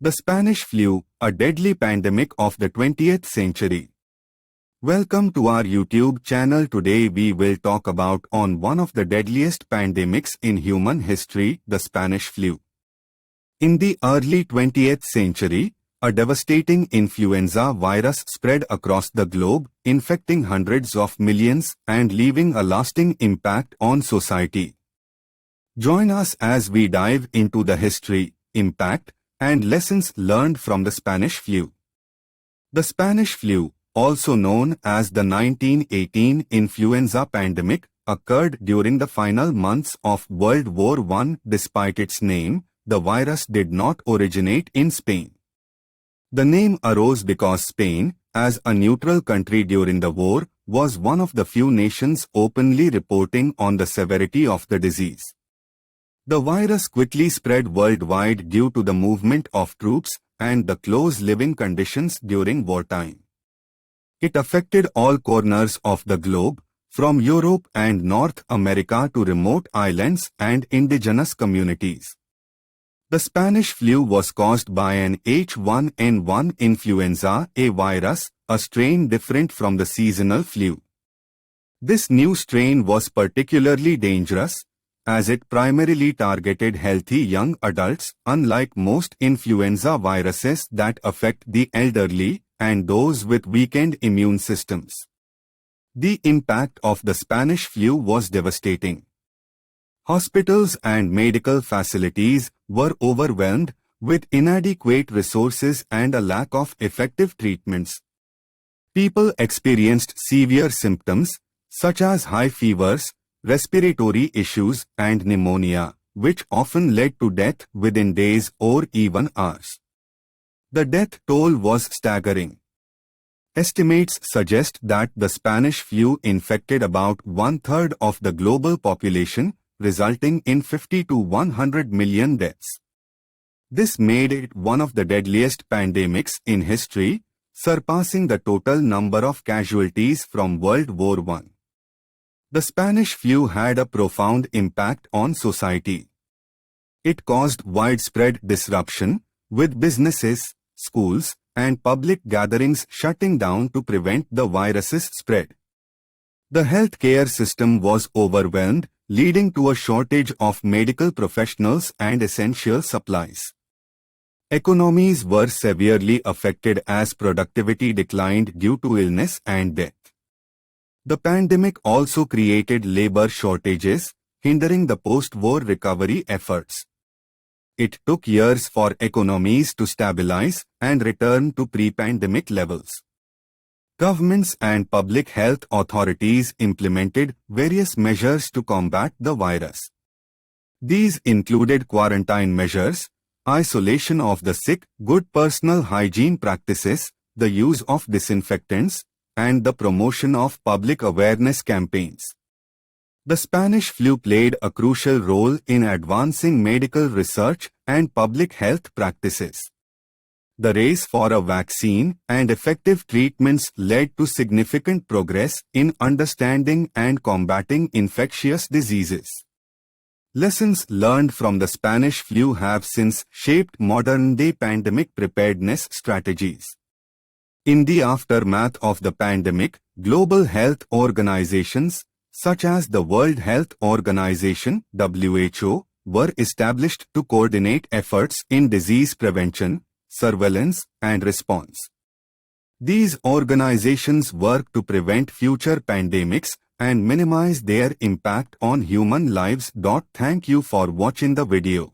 The Spanish flu, a deadly pandemic of the 20th century. Welcome to our YouTube channel. Today we will talk about on one of the deadliest pandemics in human history, the Spanish flu. In the early 20th century, a devastating influenza virus spread across the globe, infecting hundreds of millions and leaving a lasting impact on society. Join us as we dive into the history, impact, and lessons learned from the Spanish flu. The Spanish flu, also known as the 1918 influenza pandemic, occurred during the final months of World War I. Despite its name, the virus did not originate in Spain. The name arose because Spain, as a neutral country during the war, was one of the few nations openly reporting on the severity of the disease. The virus quickly spread worldwide due to the movement of troops and the close living conditions during wartime. It affected all corners of the globe, from Europe and North America to remote islands and indigenous communities. The Spanish flu was caused by an H1N1 influenza A virus, a strain different from the seasonal flu. This new strain was particularly dangerous, as it primarily targeted healthy young adults, unlike most influenza viruses that affect the elderly and those with weakened immune systems. The impact of the Spanish flu was devastating. Hospitals and medical facilities were overwhelmed with inadequate resources and a lack of effective treatments. People experienced severe symptoms, such as high fevers, respiratory issues, and pneumonia, which often led to death within days or even hours. The death toll was staggering. Estimates suggest that the Spanish flu infected about one-third of the global population, resulting in 50 to 100 million deaths. This made it one of the deadliest pandemics in history, surpassing the total number of casualties from World War I. The Spanish flu had a profound impact on society. It caused widespread disruption, with businesses, schools, and public gatherings shutting down to prevent the virus's spread. The healthcare system was overwhelmed, leading to a shortage of medical professionals and essential supplies. Economies were severely affected as productivity declined due to illness and death. The pandemic also created labor shortages, hindering the post-war recovery efforts. It took years for economies to stabilize and return to pre-pandemic levels. Governments and public health authorities implemented various measures to combat the virus. These included quarantine measures, isolation of the sick, good personal hygiene practices, the use of disinfectants, and the promotion of public awareness campaigns. The Spanish flu played a crucial role in advancing medical research and public health practices. The race for a vaccine and effective treatments led to significant progress in understanding and combating infectious diseases. Lessons learned from the Spanish flu have since shaped modern-day pandemic preparedness strategies. In the aftermath of the pandemic, global health organizations, such as the World Health Organization (WHO), were established to coordinate efforts in disease prevention, surveillance, and response. These organizations work to prevent future pandemics and minimize their impact on human lives. Thank you for watching the video.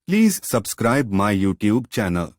Please subscribe my YouTube channel.